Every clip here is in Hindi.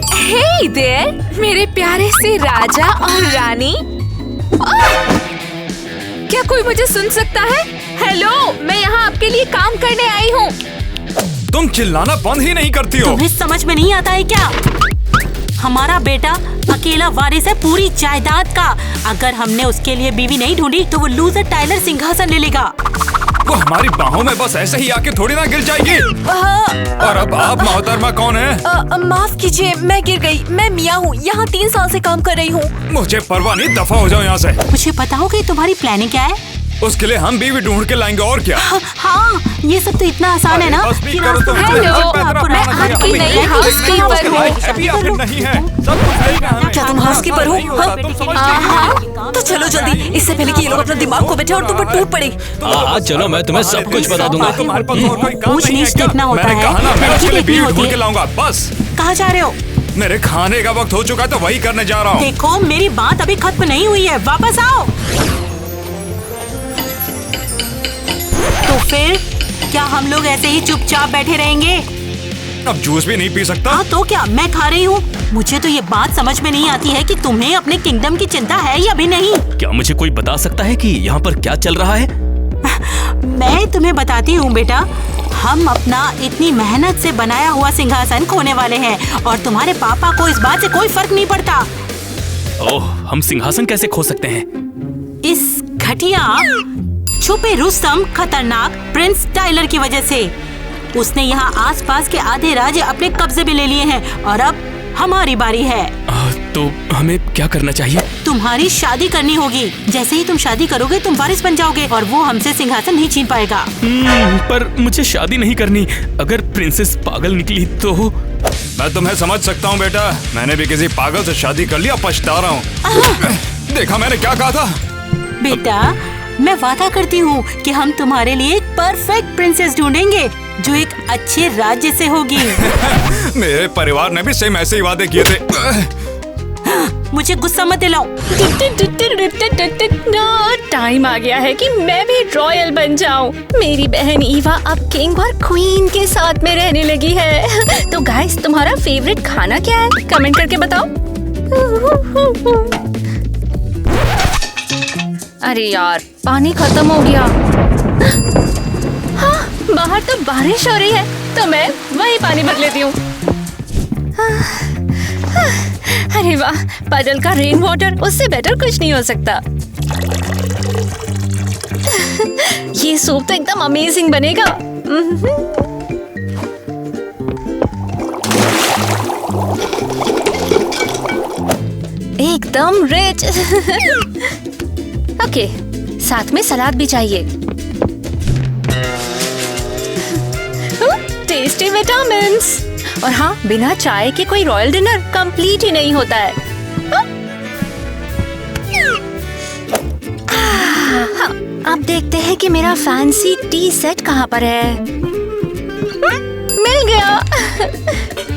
हे देयर, मेरे प्यारे से राजा और रानी। क्या कोई मुझे सुन सकता है? हेलो, मैं यहाँ आपके लिए काम करने आई हूँ। तुम चिल्लाना बंद ही नहीं करती हो। तुम्हें समझ में नहीं आता है क्या? हमारा बेटा अकेला वारिस है पूरी जायदाद का। अगर हमने उसके लिए बीवी नहीं ढूंढी तो वो लूजर टाइलर सिंहासन ले लेगा। वो हमारी बाहों में बस ऐसे ही आके थोड़ी ना गिर जाएगी। और अब आप मोहतरमा कौन है? माफ कीजिए, मैं गिर गई। मैं मिया हूँ, यहाँ 3 साल से काम कर रही हूँ। मुझे परवाह नहीं, दफा हो जाओ यहाँ से। मुझे पता हो कि तुम्हारी प्लानिंग क्या है। उसके लिए हम बीवी ढूंढ के लाएंगे और क्या। हाँ, ये सब तो इतना आसान है ना। क्या तुम हाउसकीपर हो? तो चलो जल्दी, इससे पहले कि ये लोग अपना दिमाग को बैठे और तुम पर टूट पड़े। चलो, मैं तुम्हें सब कुछ बता दूंगा। पूछ नीच देखना होता है, लड़की देखनी होती है। बस कहाँ जा रहे हो? मेरे खाने का वक्त हो चुका है तो वही करने जा रहा हूँ। देखो, मेरी बात अभी खत्म नहीं हुई है, वापस आओ। तो फिर क्या हम लोग ऐसे ही चुपचाप बैठे रहेंगे? अब जूस भी नहीं पी सकता। हाँ तो क्या, मैं खा रही हूँ। मुझे तो ये बात समझ में नहीं आती है कि तुम्हें अपने किंगडम की चिंता है या भी नहीं। क्या मुझे कोई बता सकता है कि यहाँ पर क्या चल रहा है? मैं तुम्हें बताती हूँ बेटा। हम अपना इतनी मेहनत से बनाया हुआ सिंहासन खोने वाले हैं और तुम्हारे पापा को इस बात से कोई फर्क नहीं पड़ता। ओह, हम सिंहासन कैसे खो सकते हैं? इस घटिया छुपे रुस्तम खतरनाक प्रिंस टाइलर की वजह से। उसने यहाँ आसपास के आधे राज्य अपने कब्जे में ले लिए हैं और अब हमारी बारी है। तो हमें क्या करना चाहिए? तुम्हारी शादी करनी होगी। जैसे ही तुम शादी करोगे तुम वारिस बन जाओगे और वो हमसे सिंहासन नहीं छीन पाएगा। पर मुझे शादी नहीं करनी। अगर प्रिंसेस पागल निकली तो? मैं तुम्हें समझ सकता हूँ बेटा, मैंने भी किसी पागल से शादी कर लिया, पछता रहा हूँ। देखा मैंने क्या कहा था? बेटा, मैं वादा करती हूँ कि हम तुम्हारे लिए एक परफेक्ट प्रिंसेस ढूंढेंगे जो एक अच्छे राज्य से होगी। मेरे परिवार ने भी सेम ऐसे ही वादे किए थे। मुझे गुस्सा मत दिलाओ। टाइम आ गया है कि मैं भी रॉयल बन जाऊं। मेरी बहन ईवा अब किंग और क्वीन के साथ में रहने लगी है। तो गाइस, तुम्हारा फेवरेट खाना क्या है? कमेंट करके बताओ। अरे यार, पानी खत्म हो गया। हाँ, बाहर तो बारिश हो रही है, तो मैं वही पानी भर लेती हूँ। अरे वाह, पडल का रेन वाटर, उससे बेटर कुछ नहीं हो सकता। ये सूप तो एकदम अमेजिंग बनेगा। एकदम रिच। ओके, साथ में सलाद भी चाहिए। Tasty vitamins. और हाँ, बिना चाय के कोई रॉयल डिनर कंप्लीट ही नहीं होता है। हाँ, अब देखते हैं कि मेरा फैंसी टी सेट कहाँ पर है। मिल गया।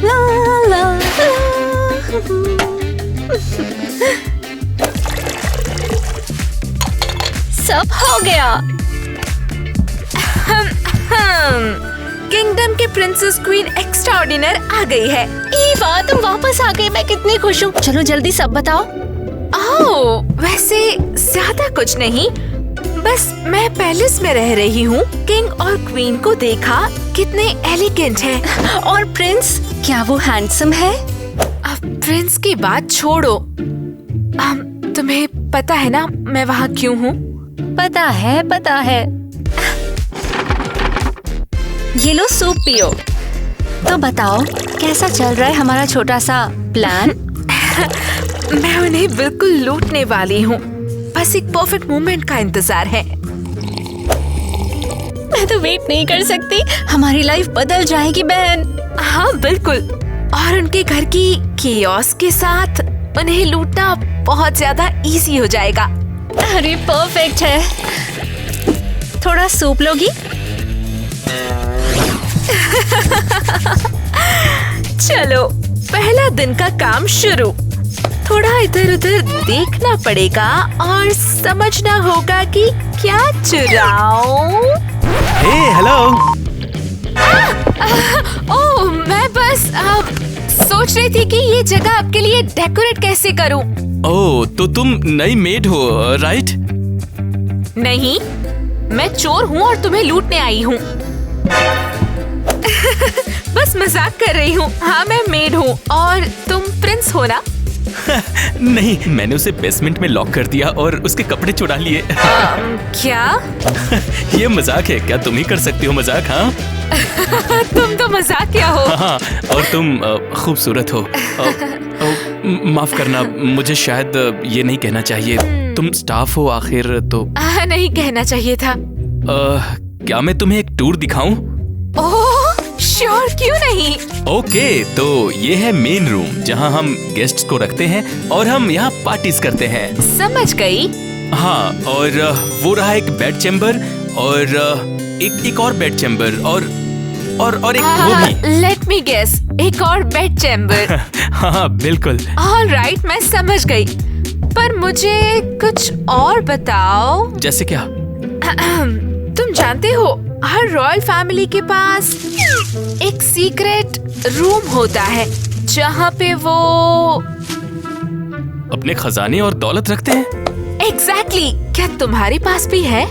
ला, ला, ला। सब हो गया। किंगडम के प्रिंसेस क्वीन एक्स्ट्राऑर्डिनर आ गई है। ईवा, तुम वापस आ गई, मैं कितनी खुश हूँ। चलो जल्दी सब बताओ। ओह, वैसे ज्यादा कुछ नहीं, बस मैं पैलेस में रह रही हूँ। किंग और क्वीन को देखा, कितने एलिगेंट है। और प्रिंस, क्या वो हैंडसम है? अब प्रिंस की बात छोड़ो। तुम्हें पता है ना मैं वहाँ क्यों हूँ? पता है, पता है। ये लो सूप पियो। तो बताओ, कैसा चल रहा है हमारा छोटा सा प्लान? मैं उन्हें बिल्कुल लूटने वाली हूँ। बस एक परफेक्ट मोमेंट का इंतजार है। मैं तो वेट नहीं कर सकती। हमारी लाइफ बदल जाएगी बहन। हाँ बिल्कुल। और उनके घर की केओस के साथ उन्हें लूटना बहुत ज्यादा इजी हो जाएगा। अरे परफेक्ट है। थोड़ा सूप लोगी? चलो, पहला दिन का काम शुरू। थोड़ा इधर उधर देखना पड़ेगा और समझना होगा कि क्या चुराऊं। हेलो। ओह, मैं बस सोच सोच रही थी कि ये जगह आपके लिए डेकोरेट कैसे करूं। ओह, तो तुम नई मेड हो, राइट? नहीं, मैं चोर हूँ और तुम्हें लूटने आई हूँ। बस मजाक कर रही हूँ। हाँ, मैं मेड हूँ और तुम प्रिंस हो ना? नहीं, मैंने उसे बेसमेंट में लॉक कर दिया और उसके कपड़े चुरा लिए। क्या? ये मजाक है क्या? तुम ही कर सकती हो मजाक। हाँ तुम तो मजाकिया हो। हाँ, और तुम खूबसूरत हो। माफ करना, मुझे शायद ये नहीं कहना चाहिए। तुम स्टाफ हो आखिर तो। नहीं कहना चाहिए था। क्या मैं तुम्हें एक टूर दिखाऊं? ओह श्योर, क्यों नहीं। ओके, तो ये है मेन रूम जहाँ हम गेस्ट्स को रखते हैं और हम यहाँ पार्टीज करते हैं। समझ गई। हाँ, और वो रहा एक बेड चेम्बर और एक और बेड चेम्बर और एक वो भी। लेट मी गेस, एक और बेड चेम्बर। हाँ बिल्कुल। ऑलराइट, मैं समझ गई। पर मुझे कुछ और बताओ। जैसे क्या? तुम जानते हो, हर रॉयल फैमिली के पास एक सीक्रेट रूम होता है जहाँ पे वो अपने खजाने और दौलत रखते हैं। एग्जैक्टली। क्या तुम्हारे पास भी है?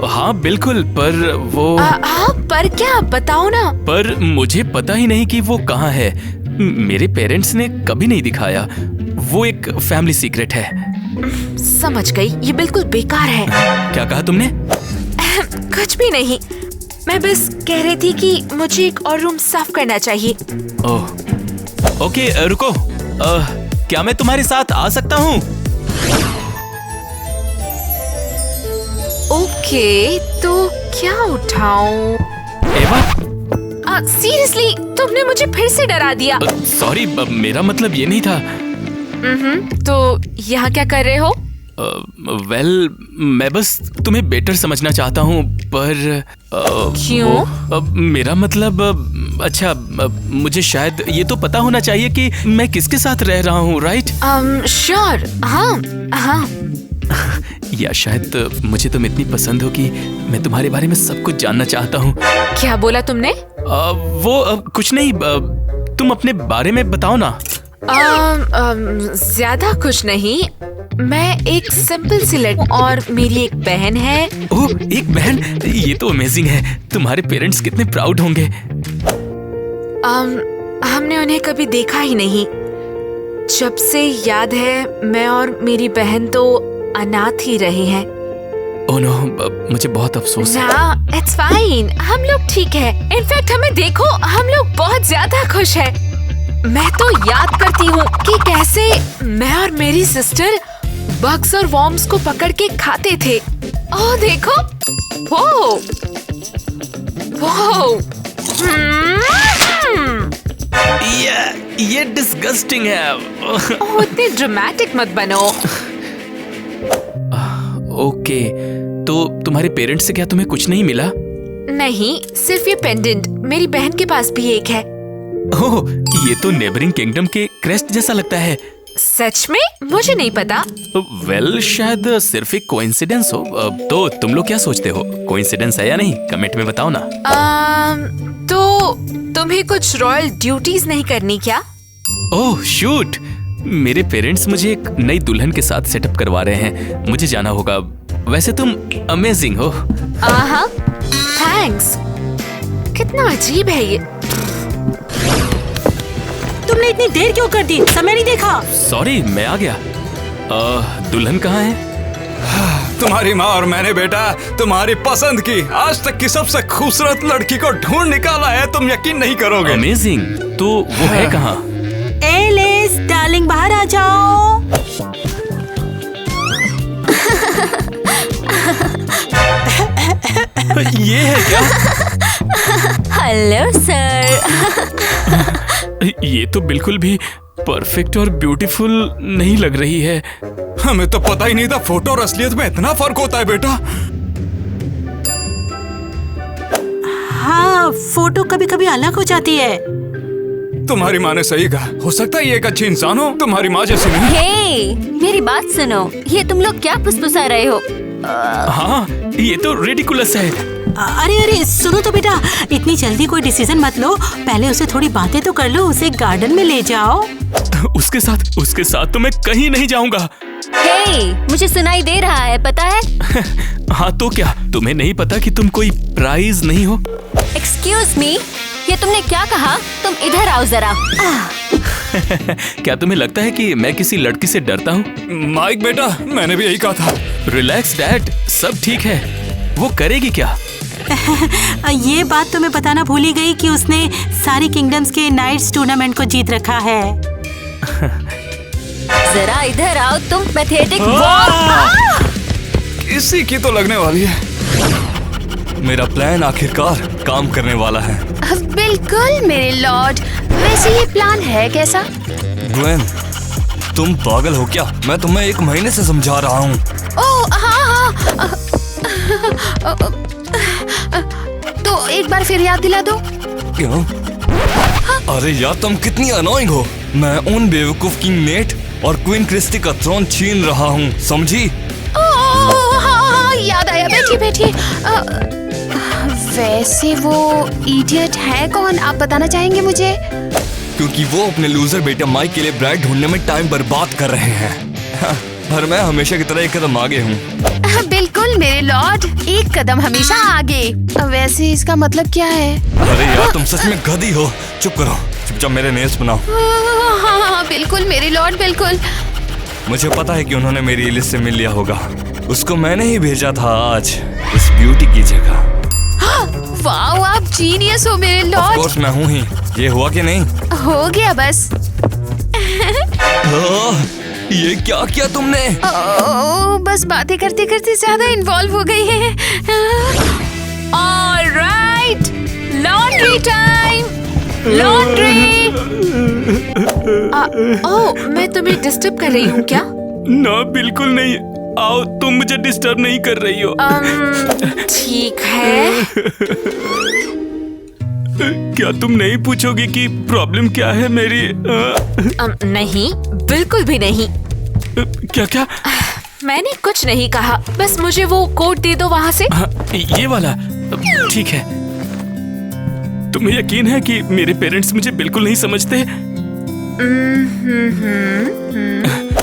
हाँ बिल्कुल, पर वो हाँ, पर क्या? बताओ ना। पर मुझे पता ही नहीं कि वो कहाँ है। मेरे पेरेंट्स ने कभी नहीं दिखाया। वो एक फैमिली सीक्रेट है। समझ गई, ये बिल्कुल बेकार है। क्या कहा तुमने? कुछ भी नहीं, मैं बस कह रही थी कि मुझे एक और रूम साफ करना चाहिए। ओह ओके, रुको। क्या मैं तुम्हारे साथ आ सकता हूँ? ओके, तो क्या उठाऊं? एवा? सीरियसली, तुमने मुझे फिर से डरा दिया। सॉरी, मेरा मतलब ये नहीं था। तो यहाँ क्या कर रहे हो? वेल, मैं बस तुम्हें बेटर समझना चाहता हूँ, पर क्यों? मेरा मतलब अच्छा, मुझे शायद ये तो पता होना चाहिए कि मैं किसके साथ रह रहा हूँ, राइट? श्योर। हाँ हाँ। या शायद मुझे तुम इतनी पसंद हो कि मैं तुम्हारे बारे में सब कुछ जानना चाहता हूँ। क्या बोला तुमने? कुछ नहीं। तुम अपने बारे में बताओ ना। ज्यादा कुछ नहीं। मैं एक सिंपल सी लड़की और मेरी एक बहन है। ओह, एक बहन? ये तो अमेजिंग है। तुम्हारे पेरेंट्स कितने प्राउड होंगे। हमने उन्हें कभी देखा ही नहीं। जब से याद है, मैं और मेरी बहन तो अनाथ ही रहे हैं। ओह नो, मुझे बहुत अफसोस है। ना, इट्स फाइन, हम लोग ठीक है। इनफैक्ट हमें देखो, हम लोग बहुत ज्यादा खुश हैं। मैं तो याद करती हूँ कि कैसे मैं और मेरी सिस्टर बग्स और वॉर्म्स को पकड़ के खाते थे। ओह देखो, वो ये डिस्गस्टिंग है। ओह, इतनी ड्रामेटिक मत बनो। ओके, तो तुम्हारे पेरेंट्स से क्या तुम्हें कुछ नहीं मिला? नहीं, सिर्फ ये पेंडेंट। मेरी बहन के पास भी एक है। ओह, ये तो नेबरिंग किंगडम के क्रेस्ट जैसा लगता है। सच में? मुझे नहीं पता। वेल, शायद सिर्फ एक कोइंसिडेंस हो। तो तुम लोग क्या सोचते हो, कोइंसिडेंस है या नहीं? कमेंट में बताओ ना। तो तुम्हें कुछ रॉयल ड्यूटीज नहीं करनी क्या? ओह शूट, मेरे पेरेंट्स मुझे एक नई दुल्हन के साथ सेटअप करवा रहे हैं। मुझे जाना होगा। वैसे तुम अमेजिंग हो। थैंक्स। कितना अजीब है ये। तुमने इतनी देर क्यों कर दी? समय नहीं देखा? सॉरी, मैं आ गया। दुल्हन कहाँ है? तुम्हारी माँ और मैंने बेटा तुम्हारी पसंद की आज तक की सबसे खूबसूरत लड़की को ढूंढ निकाला है। तुम यकीन नहीं करोगे। अमेजिंग। तो वो है कहाँ? एलिस डार्लिंग, बाहर आ जाओ। ये है क्या? Hello sir. ये तो बिल्कुल भी परफेक्ट और ब्यूटीफुल नहीं लग रही है। हमें तो पता ही नहीं था फोटो और असलियत में इतना फर्क होता है बेटा। हाँ, फोटो कभी कभी अलग हो जाती है। तुम्हारी माँ ने सही कहा। हो सकता है ये एक अच्छी इंसान हो, तुम्हारी माँ जैसी नहीं। हे, मेरी बात सुनो। ये तुम लोग क्या फुसफुसा रहे हो? हाँ, ये तो रेडिकुलस है। अरे अरे सुनो तो बेटा, इतनी जल्दी कोई डिसीजन मत लो, पहले उसे थोड़ी बातें तो कर लो, उसे गार्डन में ले जाओ। उसके साथ तो मैं कहीं नहीं जाऊंगा। हे, मुझे सुनाई दे रहा है, पता है? हाँ तो क्या, तुम्हें नहीं पता कि तुम कोई प्राइज नहीं हो? एक्सक्यूज मी, ये तुमने क्या कहा? तुम इधर आओ जरा। क्या तुम्हें लगता है कि मैं किसी लड़की से डरता हूँ? माइक बेटा, मैंने भी यही कहा था। रिलैक्स डैड, सब ठीक है। वो करेगी क्या? ये बात तो मैं बताना भूल ही गई कि उसने सारी किंगडम्स के नाइट्स टूर्नामेंट को जीत रखा है। जरा इधर आओ तुम पैथेटिक। इसी की तो लगने वाली है। मेरा प्लान आखिरकार काम करने वाला है। बिल्कुल मेरे लॉर्ड। वैसे ये प्लान है कैसा? ग्वेन, तुम पागल हो क्या? मैं तुम्हें 1 महीने से समझा रहा हूँ। ओह हाँ। तो एक बार फिर याद दिला दो। क्यों? अरे यार, तुम कितनी अनोइंग हो। मैं उन बेवकूफ किंग नेट और क्वीन क्रिस्टी का थ्रोन छीन रहा हूँ, समझी? हाँ, याद आया। बैठिए। वैसे वो इडियट है कौन, आप बताना चाहेंगे मुझे? क्योंकि वो अपने लूजर बेटे माइक के लिए ब्राइड ढूंढने में टाइम बर्बाद कर रहे हैं। पर मैं हमेशा की तरह 1 कदम आगे हूँ। बिल्कुल मेरे लॉर्ड, 1 कदम हमेशा आगे। वैसे इसका मतलब क्या है? अरे यार, तुम सच में गधी हो। चुप करो, चुपचाप मेरे नेल्स बनाओ। हाँ, बिल्कुल मेरे लॉर्ड, बिल्कुल। मुझे पता है कि उन्होंने मेरी एलिस से मिल लिया होगा। उसको मैंने ही भेजा था आज इस ब्यूटी की जगह। वाओ, आप जीनियस हो मेरे ऑफ लॉर्ड। कोर्स मैं हूँ ही। ये हुआ कि नहीं? हो गया बस। ये क्या किया तुमने? बस बातें करते करते ज्यादा इन्वॉल्व हो गई है। Alright, laundry time. लॉन्ड्री। ओह, मैं तुम्हें डिस्टर्ब कर रही हूँ क्या? ना, बिल्कुल नहीं। आओ, तुम मुझे डिस्टर्ब नहीं कर रही हो। ठीक है। क्या तुम नहीं पूछोगी कि प्रॉब्लम क्या है मेरी? नहीं, बिल्कुल भी नहीं। क्या? मैंने कुछ नहीं कहा, बस मुझे वो कोट दे दो वहाँ से। ये वाला? ठीक है। तुम्हें यकीन है कि मेरे पेरेंट्स मुझे बिल्कुल नहीं समझते?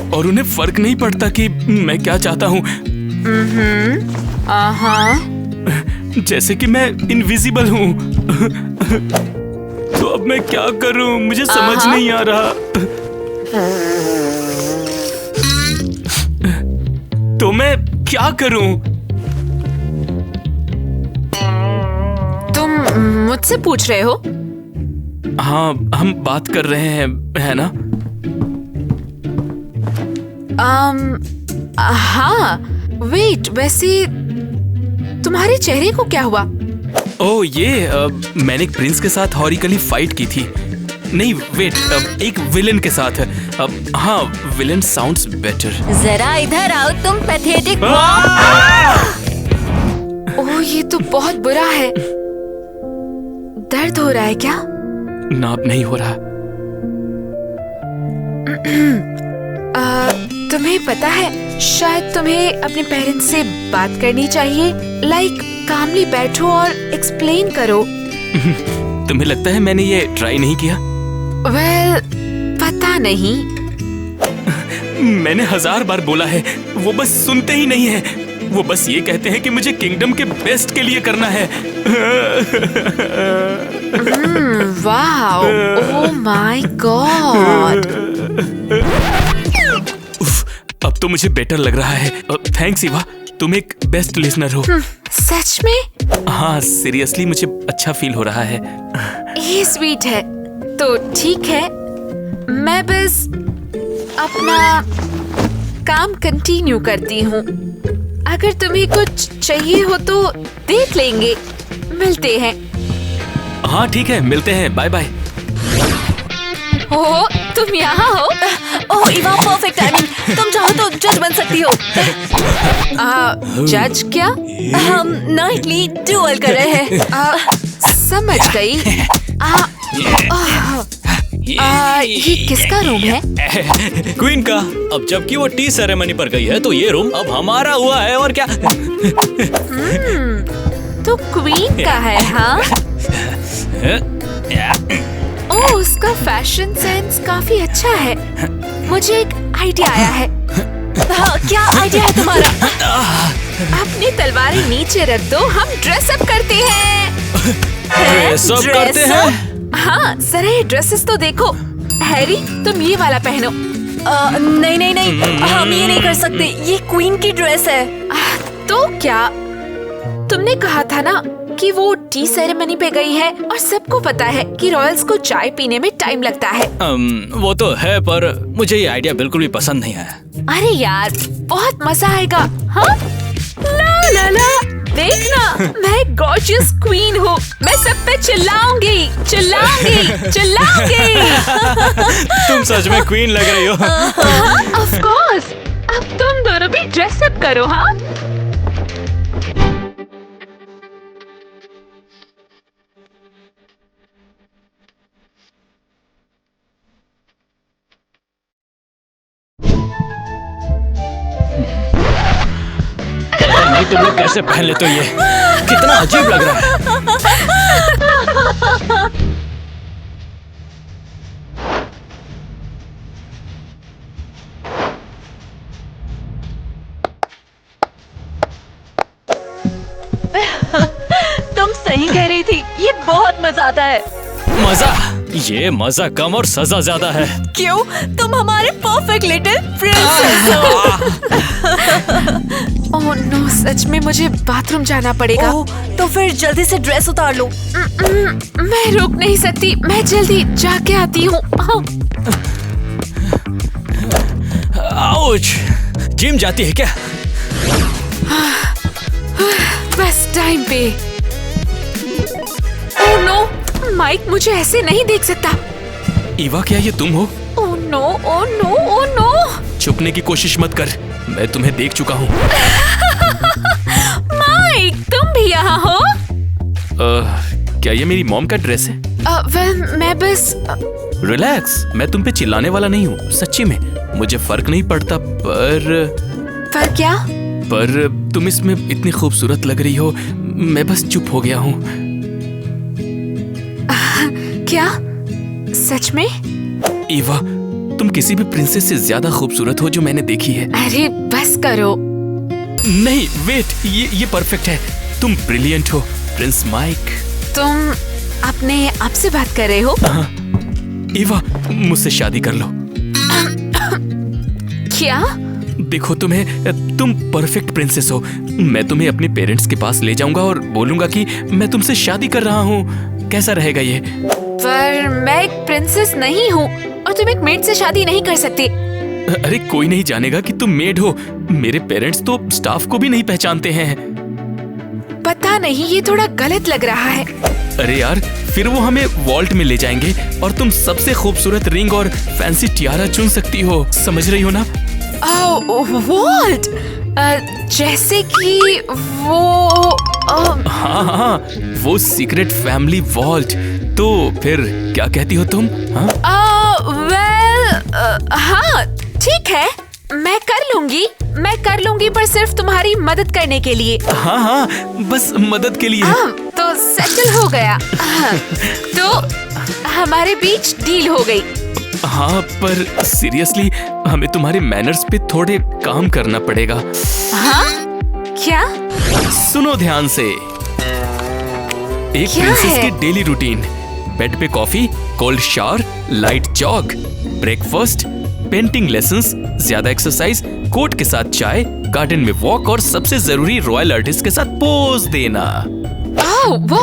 और उन्हें फर्क नहीं पड़ता कि मैं क्या चाहता हूँ? जैसे कि मैं इनविजिबल हूँ। तो अब मैं क्या करूँ, मुझे समझ नहीं आ रहा। तो मैं क्या करूँ? तुम मुझसे पूछ रहे हो? हाँ, हम बात कर रहे हैं, है ना? हाँ। वेट, वैसे तुम्हारे चेहरे को क्या हुआ? ओह मैंने एक प्रिंस के साथ हॉरिकली फाइट की थी। नहीं वेट, एक विलन के साथ। हाँ, विलन साउंड्स बेटर। जरा इधर आओ तुम पैथेटिक। ओह, ये तो बहुत बुरा है। दर्द हो रहा है क्या? ना, अब नहीं हो रहा। तुम्हें पता है, शायद तुम्हें अपने पेरेंट्स से बात करनी चाहिए। लाइक कामली बैठो और एक्सप्लेन करो। तुम्हें लगता है मैंने ये ट्राई नहीं किया? वेल, पता नहीं। मैंने 1000 बार बोला है, वो बस सुनते ही नहीं है। वो बस ये कहते हैं कि मुझे किंगडम के बेस्ट के लिए करना है। Wow, oh my God. अब तो मुझे बेटर लग रहा है। थैंक्स इवा, तुम एक बेस्ट लिसनर हो। सच में? हाँ, सीरियसली मुझे अच्छा फील हो रहा है। ये स्वीट है। तो ठीक है, मैं बस अपना काम कंटिन्यू करती हूँ। अगर तुम्हें कुछ चाहिए हो तो देख लेंगे। मिलते हैं। हाँ ठीक है, मिलते हैं। Bye bye. ओह, तुम यहाँ हो? ओह इवा, परफेक्ट टाइमिंग। तुम चाहो तो जज बन सकती हो। जज क्या? हम नाइटली ड्यूअल कर रहे हैं। समझ गई। ये किसका रूम है? क्वीन का। अब जबकि वो टी सेरेमनी पर गई है तो ये रूम अब हमारा हुआ है, और क्या। तो क्वीन का है, हाँ? ओह, उसका फैशन सेंस काफी अच्छा है। मुझे एक आइडिया आया है। हाँ, क्या आइडिया है तुम्हारा? अपनी तलवारें नीचे रख दो, हम ड्रेस अप करते हैं। ड्रेस अप करते हैं? हाँ, जरा ये ड्रेसेस तो देखो। हैरी, तुम ये वाला पहनो। नहीं नहीं नहीं, हम ये नहीं कर सकते, ये क्वीन की ड्रेस है। तो क्या? तुमने कहा था ना कि वो टी सेरेमनी पे गई है, और सबको पता है कि रॉयल्स को चाय पीने में टाइम लगता है। वो तो है, पर मुझे ये आइडिया बिल्कुल भी पसंद नहीं आया। अरे यार, बहुत मजा आएगा। हाँ? ला ला ला, देखना, मैं गॉर्जियस क्वीन हूँ। मैं सब पे चिल्लाऊंगी, चिल्लाऊंगी, चिल्लाऊंगी। तुम सच में क्वीन लग रही हो। Of course. अब तुम दोनों भी ड्रेस अप करो, हाँ? नहीं, तुम लोग कैसे पहन लेते हो? ये कितना अजीब लग रहा है। तुम सही कह रही थी, ये बहुत मजा आता है। मजा? ये मजा कम और सजा ज्यादा है। क्यों? तुम हमारे परफेक्ट लिटिल प्रिंसेस हो। ओह नो, सच में मुझे बाथरूम जाना पड़ेगा। ओह, तो फिर जल्दी से ड्रेस उतार लो। मैं रुक नहीं सकती, मैं जल्दी जाके आती हूँ। आउच! जिम जाती है क्या? बस टाइम पे। ओह नो, माइक मुझे ऐसे नहीं देख सकता। ईवा, क्या ये तुम हो? Oh no, oh no, oh no. छुपने की कोशिश मत कर, मैं तुम्हें देख चुका हूँ। माइक, तुम भी यहाँ हो? क्या ये मेरी मॉम का ड्रेस है? वेल, मैं बस रिलैक्स, मैं तुम पे चिल्लाने वाला नहीं हूँ, सच्ची में। मुझे फर्क नहीं पड़ता, पर क्या? पर तुम इसमें इतनी खूबसूरत लग रही हो, मैं बस चुप हो गया हूँ। क्या? सच में? ईवा, तुम किसी भी प्रिंसेस से ज्यादा खूबसूरत हो जो मैंने देखी है। अरे बस करो। नहीं, वेट, ये परफेक्ट है। तुम ब्रिलियंट हो, प्रिंस माइक। तुम अपने आप से बात कर रहे हो? ईवा, मुझसे शादी कर लो। क्या? देखो, तुम परफेक्ट प्रिंसेस हो। मैं तुम्हें अपने पेरेंट्स के पास ले जाऊंगा और बोलूंगा कि मैं तुमसे शादी कर रहा हूँ। कैसा रहेगा ये? पर मैं एक प्रिंसेस नहीं हूँ, और तुम एक मेड से शादी नहीं कर सकते। अरे कोई नहीं जानेगा कि तुम मेड हो। मेरे पेरेंट्स तो स्टाफ को भी नहीं पहचानते हैं। पता नहीं, ये थोड़ा गलत लग रहा है। अरे यार, फिर वो हमें वॉल्ट में ले जाएंगे और तुम सबसे खूबसूरत रिंग और फैंसी टियारा चुन सकती हो। समझ रही हो ना? वॉल्ट? जैसे कि वो हाँ, वो सीक्रेट फैमिली वॉल्ट। तो फिर क्या कहती हो तुम? हाँ, ठीक है, मैं कर लूंगी, पर सिर्फ तुम्हारी मदद करने के लिए। हाँ, बस मदद के लिए। तो सेटल हो गया। तो हमारे बीच डील हो गई। हाँ, पर सीरियसली हमें तुम्हारे मैनर्स पे थोड़े काम करना पड़ेगा। हाँ? क्या? सुनो ध्यान से। एक क्या प्रिंसेस है? की डेली रूटीन: बेड पे coffee, cold shower, light jog, breakfast, painting lessons, ज्यादा एक्सरसाइज, कोट के साथ चाय, गार्डन में वॉक, और सबसे जरूरी रॉयल आर्टिस्ट के साथ पोज देना। वो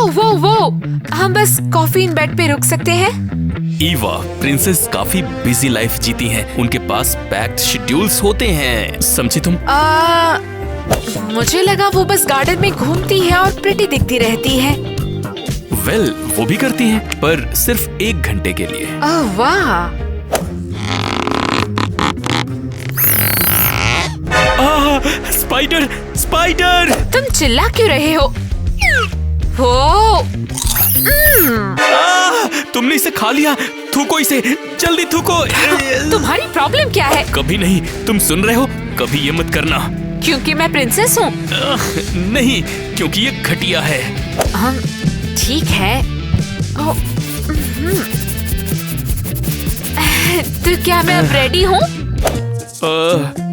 हम बस कॉफी इन बेड पे रुक सकते हैं? ईवा, प्रिंसेस काफी बिजी लाइफ जीती हैं। उनके पास पैक्ड शेड्यूल्स होते हैं, समझी तुम? मुझे लगा वो बस गार्डन में घूमती है और प्रिटी दिखती रहती है। वेल, वो भी करती हैं, पर सिर्फ 1 घंटे के लिए। ओह वाह! स्पाइडर! तुम चिल्ला क्यों रहे हो? हो! तुमने इसे खा लिया। थूको इसे, जल्दी थूको। तुम्हारी प्रॉब्लम क्या है? कभी नहीं, तुम सुन रहे हो? कभी ये मत करना। क्योंकि मैं प्रिंसेस हूँ? नहीं, क्योंकि ये घटिया है। ठीक है। तो क्या मैं अब रेडी हूँ?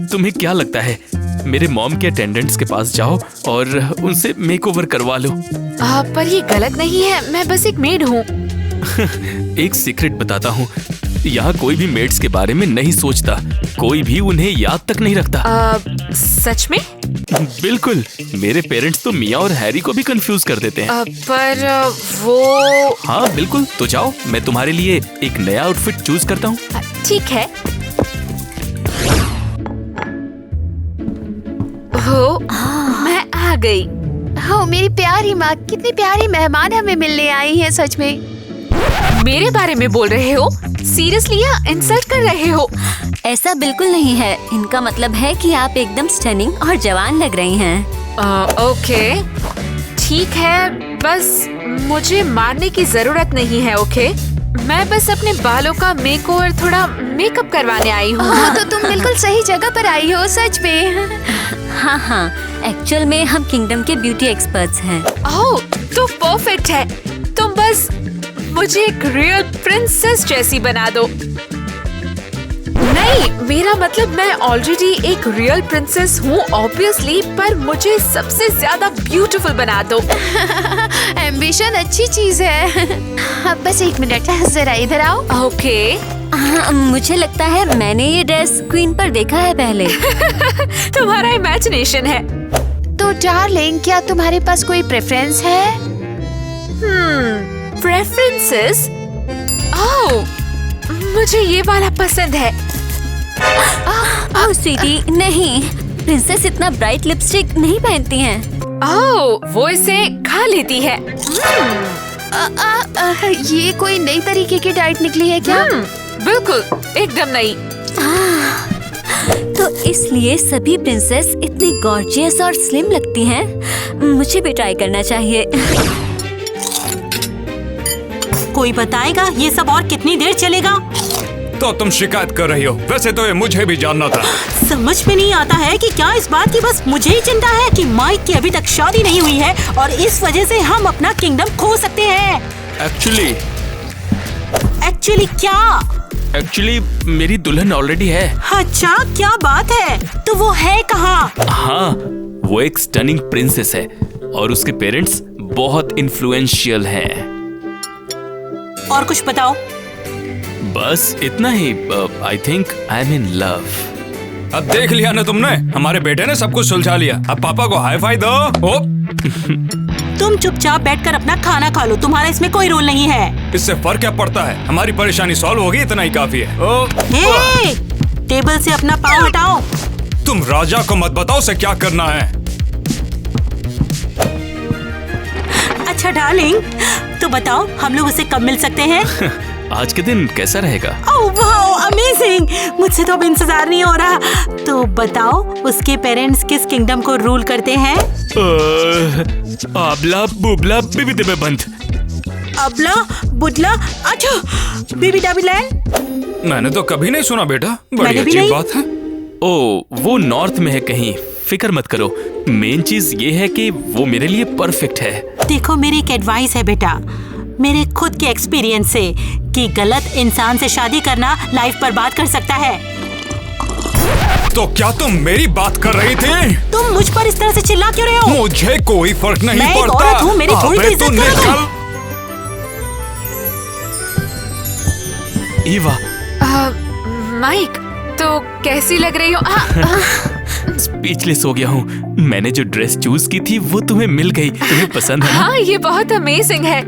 तुम्हें क्या लगता है? मेरे मॉम के अटेंडेंट्स के पास जाओ और उनसे मेकओवर करवा लो। पर ये गलत नहीं है, मैं बस एक मेड हूँ। एक सीक्रेट बताता हूँ, यहाँ कोई भी मेड्स के बारे में नहीं सोचता, कोई भी उन्हें याद तक नहीं रखता। सच में? बिल्कुल, मेरे पेरेंट्स तो मिया और हैरी को भी कंफ्यूज कर देते हैं। पर वो... हाँ बिल्कुल, तो जाओ, मैं तुम्हारे लिए एक नया आउटफिट चूज करता हूँ। ठीक है। हो, मैं आ गई। हो मेरी प्यारी माँ, कितनी प्यारी मेहमान हमें मिलने आई हैं सच में। मेरे बारे में बोल रहे हो? सीरियसली या इंसल्ट कर रहे हो? ऐसा बिल्कुल नहीं है, इनका मतलब है कि आप एकदम स्टनिंग और जवान लग रही हैं। ओके, ठीक है, बस मुझे मारने की जरूरत नहीं है। ओके, मैं बस अपने बालों का मेकओवर, थोड़ा मेकअप करवाने आई हूँ। तो तुम बिल्कुल सही जगह पर आई हो सच में। हाँ, एक्चुअल में हम किंगडम के ब्यूटी एक्सपर्ट्स हैं। ओह, तो परफेक्ट है। तुम बस मुझे एक रियल प्रिंसेस जैसी बना दो। नहीं, मेरा मतलब मैं ऑलरेडी एक रियल प्रिंसेस हूँ ऑब्वियसली, पर मुझे सबसे ज्यादा ब्यूटीफुल बना दो। एम्बिशन अच्छी चीज है। बस एक मिनट, जरा इधर आओ। ओके। हाँ, मुझे लगता है मैंने ये ड्रेस क्वीन पर देखा है पहले। तुम्हारा इमेजिनेशन है। तो डार्लिंग, क्या तुम्हारे पास कोई प्रेफरेंस है? प्रेफरेंसेस? ओह, मुझे ये वाला पसंद है। ओह स्वीटी, नहीं, प्रिंसेस इतना ब्राइट लिपस्टिक नहीं पहनती हैं। ओह, वो इसे खा लेती है। ये कोई नई तरीके की डाइट निकली है क्या? बिल्कुल, एकदम नहीं। तो इसलिए सभी प्रिंसेस इतनी गॉर्जियस और स्लिम लगती हैं। मुझे भी ट्राई करना चाहिए। कोई बताएगा ये सब और कितनी देर चलेगा? तो तुम शिकायत कर रही हो? वैसे तो ये मुझे भी जानना था। समझ में नहीं आता है कि क्या इस बात की बस मुझे ही चिंता है कि माइक की अभी तक शादी नहीं हुई है और इस वजह से हम अपना किंगडम खो सकते हैं। एक्चुअली क्या? एक्चुअली मेरी दुल्हन ऑलरेडी है। अच्छा, क्या बात है? तो वो है कहाँ? हाँ, वो एक स्टनिंग प्रिंसेस है और उसके पेरेंट्स बहुत इन्फ्लुएंशियल हैं। और कुछ बताओ। बस इतना ही। I think I am in love. अब देख लिया ना तुमने, हमारे बेटे ने सब कुछ सुलझा लिया। अब पापा को हाई फाई दो। ओ, तुम चुपचाप बैठकर अपना खाना खा लो, तुम्हारा इसमें कोई रोल नहीं है। इससे फर्क क्या पड़ता है? हमारी परेशानी सॉल्व होगी, इतना ही काफी है। ओ, हे, टेबल से अपना पाँव हटाओ। तुम राजा को मत बताओ उसे क्या करना है। अच्छा डार्लिंग, तो बताओ हम लोग उसे कब मिल सकते हैं? आज के दिन कैसा रहेगा? Oh wow, amazing! मुझसे तो अब इंतजार नहीं हो रहा। तो बताओ उसके पेरेंट्स किस किंगडम को रूल करते हैं? आबला बुबला बिबी दिबे बंद। अबला बुडला, अच्छा बेबी डाबी लैंड? मैंने तो कभी नहीं सुना बेटा, बड़ी मैंने भी अजीब नहीं। बात है। ओ, वो नॉर्थ में है कहीं, फिक्र मत करो। मेन चीज ये है कि वो मेरे लिए परफेक्ट है। देखो, मेरी एक एडवाइस है बेटा, मेरे खुद के एक्सपीरियंस से, कि गलत इंसान से शादी करना लाइफ बर्बाद कर सकता है। तो क्या तुम मेरी बात कर रही थी? तुम मुझ पर इस तरह से चिल्ला क्यों रहे हो? मुझे कोई फर्क नहीं मैं एक पड़ता। औरत हूँ, मेरी थोड़ी तो अबे इज्जत तू करो तुम। निकल। ईवा, माइक, तो कैसी लग रही हो? स्पीचलेस हो गया हूँ। मैंने जो ड्रेस चूज की थी वो तुम्हें मिल गई। तुम्हें पसंद है ना? हाँ, ये बहुत अमेजिंग है।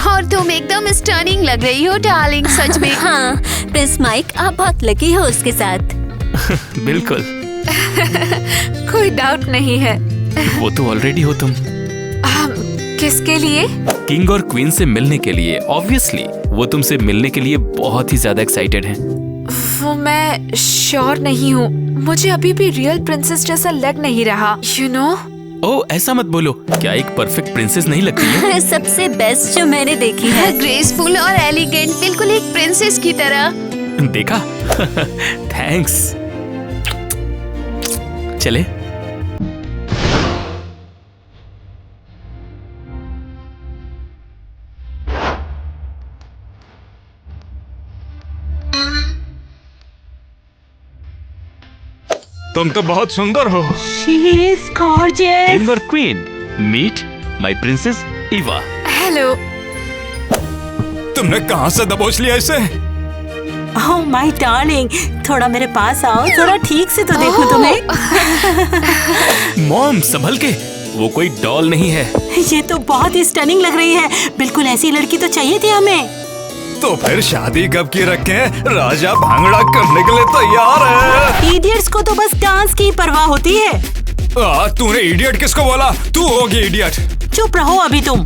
और तुम एकदम स्टनिंग लग रही हो डार्लिंग, सच में। हाँ, प्रिंस माइक, आप बहुत लकी हो उसके साथ। बिल्कुल। कोई डाउट नहीं है। वो तो ऑलरेडी हो तुम। किसके लिए? किंग और क्वीन से मिलने के लिए। ऑब्वियसली वो तुमसे मिलने के लिए बहुत ही ज्यादा एक्साइटेड हैं। वो मैं श्योर नहीं हूँ। मुझे अभी भी रियल प्रिंसेस जैसा लग नहीं रहा। यू नो, ओह ऐसा मत बोलो, क्या एक परफेक्ट प्रिंसेस नहीं लगती है? सबसे बेस्ट जो मैंने देखी है। ग्रेसफुल और एलिगेंट, बिल्कुल एक प्रिंसेस की तरह। देखा? थैंक्स। चले। तुम तो बहुत सुंदर हो। She is gorgeous. किंग और queen, meet my princess Eva. Hello. तुमने कहाँ से दबोच लिया इसे? Oh my darling, थोड़ा मेरे पास आओ, थोड़ा ठीक से तो देखो तुम्हें। मॉम संभल के, वो कोई डॉल नहीं है। ये तो बहुत ही स्टनिंग लग रही है। बिल्कुल ऐसी लड़की तो चाहिए थी हमें। तो फिर शादी कब की रखें? राजा भांगड़ा करने के लिए तैयार है। इडियट्स को तो बस डांस की परवाह होती है। तूने इडियट किसको बोला? तू होगी इडियट। चुप रहो अभी तुम।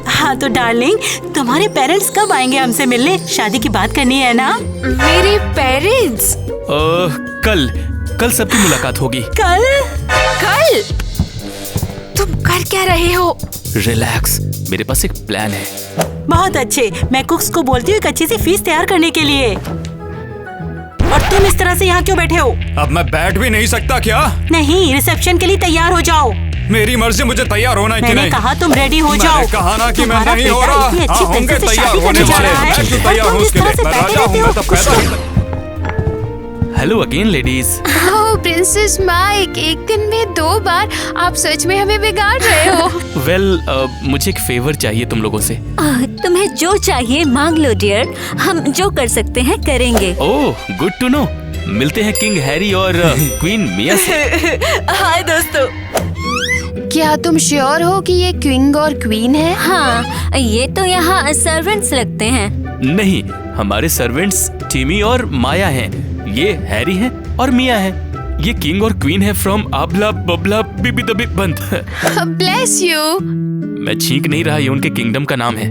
हाँ तो डार्लिंग, तुम्हारे पेरेंट्स कब आएंगे हमसे मिलने? शादी की बात करनी है ना? मेरे पेरेंट्स? कल सबकी मुलाकात होगी। कल? तुम कर क्या रहे हो? रिलैक्स, मेरे पास एक प्लान है। बहुत अच्छे, मैं कुक्स को बोलती हूँ एक अच्छी सी फीस तैयार करने के लिए। और तुम इस तरह से यहाँ क्यों बैठे हो? अब मैं बैठ भी नहीं सकता क्या? नहीं, रिसेप्शन के लिए तैयार हो जाओ। मेरी मर्जी, मुझे तैयार होना है कि मैंने नहीं? कहा तुम रेडी हो जाओ। मैंने कहा ना कि मैं तुम्हारा नहीं हो बेटा रहा। इतनी अच्छी हाँ, होंगे प्रिंसेस से तैयार शादी होने करने जा वाले। रहा है। मैं क्यों और तैयार तुम हूँ इस उसके तरह लिए? से मैं बैठे राजा हूँ, रहते हो। मैं तो कुछ पैदा तो- ही- हेलो अगेन लेडीज। ओह प्रिंसेस माइक, एक दिन में 2 बार आप सच में हमें बिगाड़ रहे हो। वेल, मुझे एक फेवर चाहिए तुम लोगों से। तुम्हें जो चाहिए मांग लो डियर, हम जो कर सकते हैं करेंगे। Oh good to know. मिलते हैं किंग हैरी और क्वीन मिया से। हाय दोस्तों। क्या तुम श्योर हो कि ये किंग और क्वीन है? हाँ, ये तो यहाँ सर्वेंट्स लगते हैं। नहीं, हमारे सर्वेंट्स टिमी और माया हैं। ये हैरी हैं और मिया हैं। ये किंग और क्वीन है फ्रॉम आबला बबला बिबी दबी बंद। Bless you. मैं छींक नहीं रहा, ये उनके किंगडम का नाम है।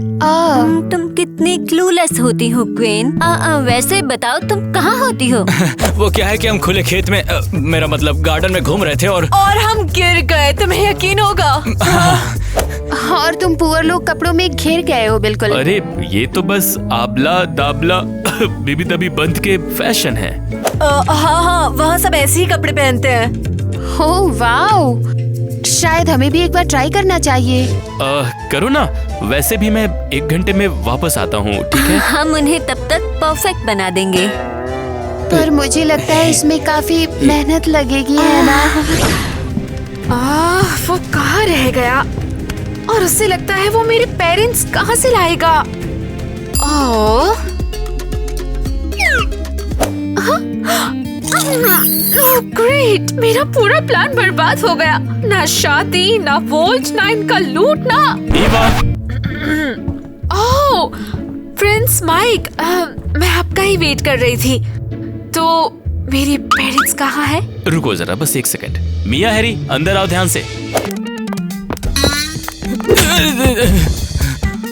तुम कितनी क्लूलेस होती हो क्वीन। वैसे बताओ तुम कहाँ होती हो? वो क्या है कि हम खुले खेत में, मेरा मतलब गार्डन में घूम रहे थे और हम गिर गए, तुम्हें यकीन होगा? और तुम पुअर लोग कपड़ों में घिर गए हो बिल्कुल। अरे ये तो बस आबला दाबला बिबी दबी बंद के फैशन है। हाँ, वहाँ सब ऐसे ही कपड़े पहनते हैं। ओह वाओ, शायद हमें भी एक बार ट्राई करना चाहिए। करो ना। वैसे भी मैं 1 घंटे में वापस आता हूँ, ठीक है? हम उन्हें तब तक परफेक्ट बना देंगे। पर मुझे लगता है इसमें काफी मेहनत लगेगी, है ना? वो कहाँ रह गया? और उससे लगता है वो मेरे पेरेंट्स कहाँ से लाएगा? ओह ग्रेट, मेरा पूरा प्लान बर्बाद हो गया। ना शादी, ना वोल्ट, ना इनका लूटना। ईवा, ओह प्रिंस माइक, मैं आपका ही वेट कर रही थी। तो मेरे पेरेंट्स कहाँ हैं? रुको जरा, बस 1 सेकंड। मिया हैरी, अंदर आओ ध्यान से।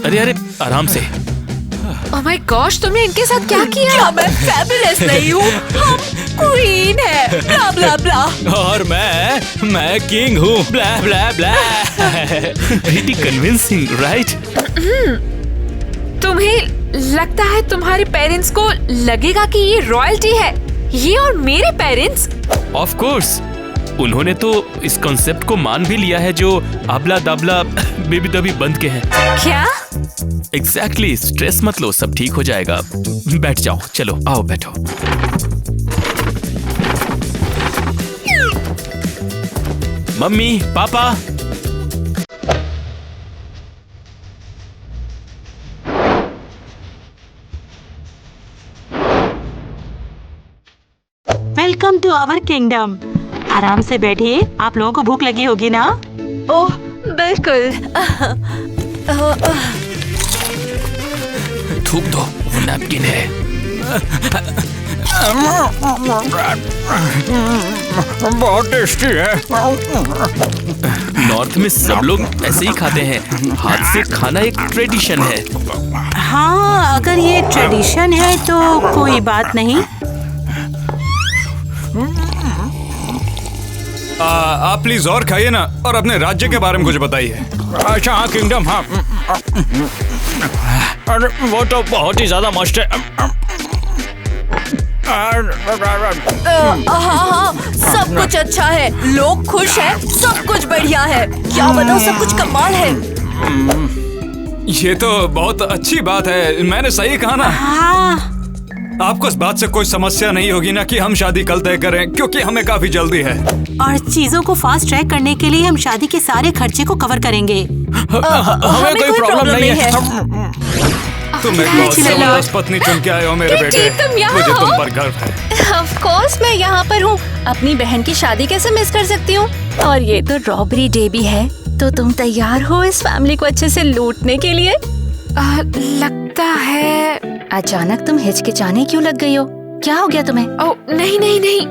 अरे अरे, आराम से। ओह माय गॉश, तुमने इनके साथ क्या किया? मैं फैबुलस नहीं हूँ, हम क्वीन है। ब्ला ब्ला ब्ला। और मैं किंग हूँ। Blah blah blah. Pretty convincing, right? तुम्हें लगता है तुम्हारे पेरेंट्स को लगेगा कि ये रॉयल्टी है? ये और मेरे पेरेंट्स? ऑफ कोर्स, उन्होंने तो इस कॉन्सेप्ट को मान भी लिया है जो आबला दाबला बेबी दबी बंद के हैं। क्या? एग्जैक्टली, स्ट्रेस मत लो, सब ठीक हो जाएगा। बैठ जाओ, चलो आओ बैठो। Mummy, papa. Welcome to our kingdom. आराम से बैठिए, आप लोगों को भूख लगी होगी ना? ओह बिल्कुल। थूक दो, वो नैपकिन है। बहुत टेस्टी है। नॉर्थ में सब लोग ऐसे ही खाते हैं। हाथ से खाना एक ट्रेडिशन है। हाँ, अगर ये ट्रेडिशन है तो कोई बात नहीं। आप प्लीज और खाइए ना, और अपने राज्य के बारे में कुछ बताइए। अच्छा हाँ किंगडम, हाँ अरे वो तो बहुत ही ज्यादा मस्त है। हाँ, सब कुछ अच्छा है, लोग खुश हैं, सब कुछ बढ़िया है। क्या बताऊँ, सब कुछ कमाल है। ये तो बहुत अच्छी बात है, मैंने सही कहा ना? हाँ, आपको इस बात से कोई समस्या नहीं होगी ना कि हम शादी कल तय करें, क्योंकि हमें काफी जल्दी है। और चीजों को फास्ट ट्रैक करने के लिए हम शादी के सारे खर्चे को कवर करेंगे। हमें कोई प्रॉब्लम नहीं है। तुम एक बहुत जबरदस्त पत्नी चुन के आए हो मेरे बेटे, तुम यहाँ मुझे तुम हो? पर गर्व है। ऑफ कोर्स मैं यहाँ पर हूँ। अपनी बहन की शादी कैसे मिस कर सकती हूँ? और ये तो रॉबरी डे भी है, तो तुम तैयार हो इस फैमिली को अच्छे से लूटने के लिए? लगता है। अचानक तुम हिचकिचाने क्यों लग गई हो? क्या हो गया तुम्हें? ओह नहीं नहीं नहीं,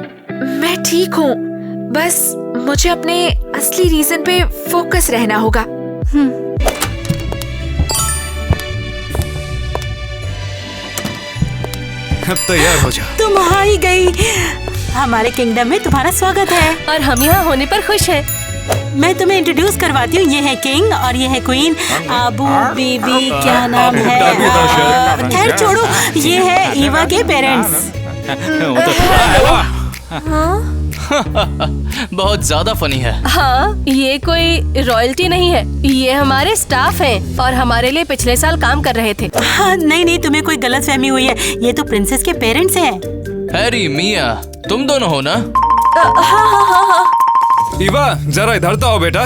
मैं ठीक हूँ। बस मुझे अपने असली रीजन पे फोकस रहना होगा। अब तैयार हो जाओ। तुम आ ही गई। हमारे किंगडम में तुम्हारा स्वागत है और हम यहाँ होने पर खुश हैं। मैं तुम्हें इंट्रोड्यूस करवाती हूँ। ये है किंग और ये है क्वीन। आबू बीबी क्या नाम है? खैर छोड़ो, ये है ईवा के पेरेंट्स। बहुत ज्यादा फनी है। हाँ, ये कोई रॉयल्टी नहीं है, ये हमारे स्टाफ हैं और हमारे लिए पिछले साल काम कर रहे थे। हाँ, नहीं, तुम्हें कोई गलतफहमी हुई है। ये तो प्रिंसेस के पेरेंट्स हैं। हैरी मिया, तुम दोनों हो ना? ईवा जरा इधर तो आओ बेटा।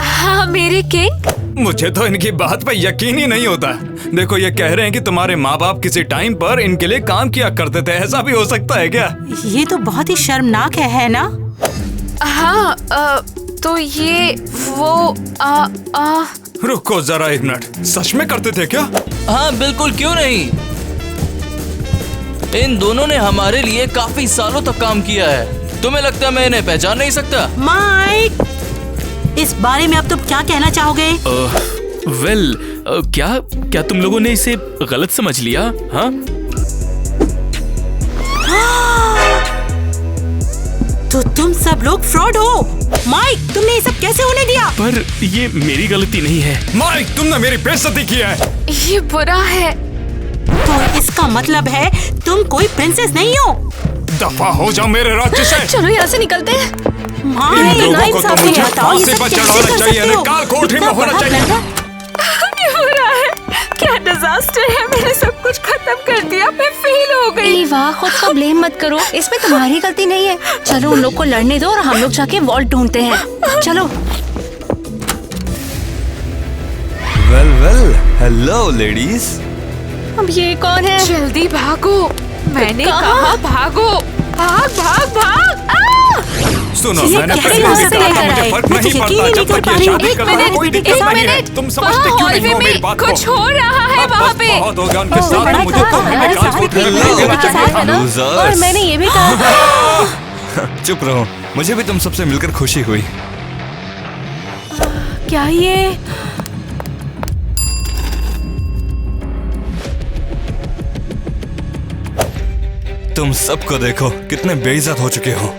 हाँ मेरे किंग। मुझे तो इनकी बात पर यकीन ही नहीं होता। देखो, ये कह रहे हैं कि तुम्हारे माँ बाप किसी टाइम पर इनके लिए काम किया करते थे। ऐसा भी हो सकता है क्या? ये तो बहुत ही शर्मनाक है ना? हाँ तो ये वो रुको जरा एक मिनट, सच में करते थे क्या? हाँ बिल्कुल, क्यों नहीं। इन दोनों ने हमारे लिए काफी सालों तक काम किया है। तुम्हें लगता है मैं इन्हें पहचान नहीं सकता? माइक, इस बारे में अब तुम क्या कहना चाहोगे? वेल, क्या तुम लोगों ने इसे गलत समझ लिया? हाँ, तो तुम सब लोग फ्रॉड हो। माइक, तुमने ये सब कैसे होने दिया? पर ये मेरी गलती नहीं है। माइक, तुमने मेरी बेइज्जती की है। ये बुरा है। तो इसका मतलब है तुम कोई प्रिंसेस नहीं हो। दफा हो जाओ मेरे राज्य से। चलो यहाँ से निकलते हैं। इन लोगों को तो मुझे फांसी पर चढ़ाना चाहिए, निकाल कोठरी में होना चाहिए। ये हो रहा है, क्या डिजास्टर है। मैंने सब कुछ खत्म कर दिया, मैं फेल हो गई। ईवा, खुद को ब्लेम मत करो, इसमें तुम्हारी गलती नहीं है। चलो उन लोग को लड़ने दो और हम लोग जाके वॉल्ट ढूंढते हैं। चलो। Well, hello ladies. अब ये कौन है? जल्दी भागो, मैंने कहाँ? कहा भागो। भाग भाग भाग। सुनो, ये मैंने कैसे पहले यहाँ भी से कहा था, लेकर मुझे आए? फर्क मैं तो नहीं यकीन पड़ता ही जब नहीं कर तक पा ये रही हूँ। शादी एक करना मिनट, कोई एक दिक्कत नहीं है। मिनट, तुम समझते क्यों नहीं हो मेरी बात को? कुछ हो रहा है वहाँ बस पे। बहुत हो गया उनके साथ, बड़ा मुझे कहा, तो उन्हें हमारे निकाल सारे कोठरी में खेल ले जाना में चाहिए साथ है था। ना? Losers। और मैंने ये भी कहा। चुप रहो, मुझे भी तुम सबसे मिलकर खुशी हुई। क्या ये? तुम सबको देखो, कितने बेइज्जत हो चुके हो।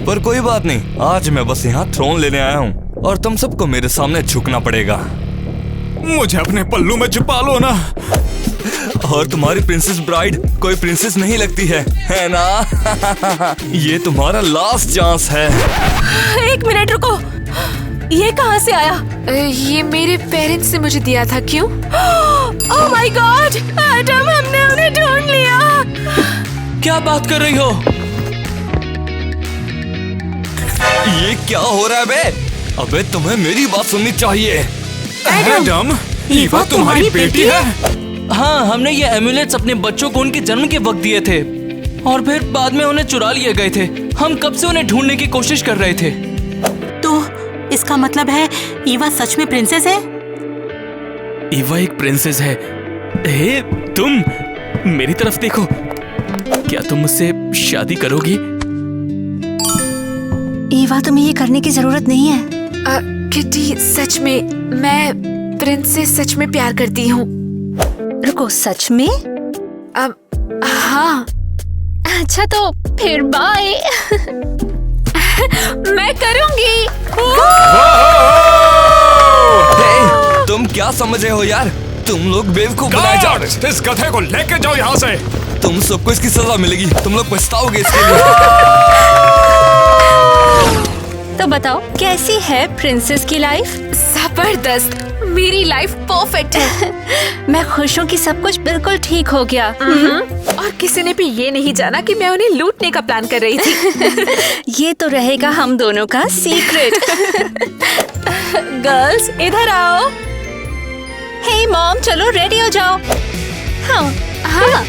पर कोई बात नहीं, आज मैं बस यहाँ थ्रोन लेने आया हूँ और तुम सबको मेरे सामने झुकना पड़ेगा। मुझे अपने पल्लू में छुपा लो ना। और तुम्हारी प्रिंसेस ब्राइड कोई प्रिंसेस नहीं लगती है ना? ये तुम्हारा लास्ट चांस है। एक मिनट रुको, ये कहाँ से आया? ये मेरे पेरेंट्स ने मुझे दिया था। क्यों? ओह माय गॉड, एडम, हमने उन्हें ढूंढ लिया। क्या बात कर रही हो? ये क्या हो रहा है बे? अबे तुम्हें मेरी बात सुननी चाहिए। एडम, ईवा तुम्हारी बेटी है? हाँ, हमने ये एम्यूलेट्स अपने बच्चों को उनके जन्म के वक्त दिए थे और फिर बाद में उन्हें चुरा लिए गए थे। हम कब से उन्हें ढूंढने की कोशिश कर रहे थे। तो इसका मतलब है ईवा सच में प्रिंसेस है? ईवा एक प्रिंसेस है। हे तुम, मेरी तरफ देखो। क्या तुम मुझसे शादी करोगी? ईवा, तुम्हें ये करने की जरूरत नहीं है। किटी, सच में मैं प्रिंस से सच में प्यार करती हूँ। रुको, सच में? अब हाँ। अच्छा तो फिर बाय। मैं करूंगी। हे, तुम क्या समझ रहे हो यार? तुम लोग बेवकूफ बनाए जा रहे हो। इस गधे को लेके जाओ यहाँ से। तुम सबको इसकी सजा मिलेगी, तुम लोग पछताओगे इसके लिए। तो बताओ कैसी है प्रिंसेस की लाइफ? जबरदस्त, मेरी लाइफ परफेक्ट है। मैं खुश हूँ कि सब कुछ बिल्कुल ठीक हो गया। और किसी ने भी ये नहीं जाना कि मैं उन्हें लूटने का प्लान कर रही थी। ये तो रहेगा हम दोनों का सीक्रेट। गर्ल्स इधर आओ। हे मॉम, चलो रेडी हो जाओ। हाँ हाँ।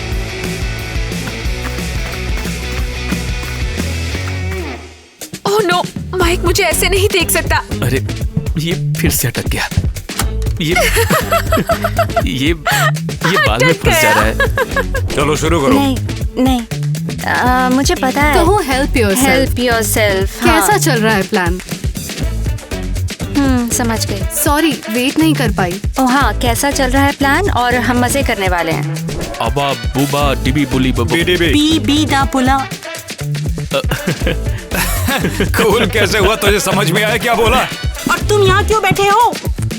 ओह नो, माइक मुझे ऐसे नहीं देख सकता। अरे ये फिर से अटक गया। ये बाल में फंस जा रहा है। चलो शुरू करो। नहीं, मुझे पता है। कहो हेल्प योरसेल्फ। कैसा चल रहा है प्लान? समझ गए। सॉरी, वेट नहीं कर पाई। ओह हाँ, कैसा चल रहा है प्लान? और हम मजे करने वाले हैं। अबा बुबा डिबी बुली बबू। बी बी दा पुला। कूल कैसे हुआ? तुझे समझ में आया क्या बोला? और तुम यहाँ क्यों बैठे हो?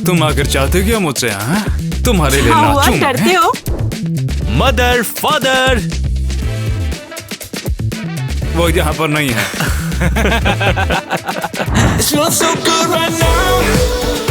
तुम आखिर चाहते क्या मुझसे? हाँ, तुम्हारे लिए हाँ, नाचूं डरते मैं? हो? Mother father. वो यहाँ पर नहीं है। It smells so good right now.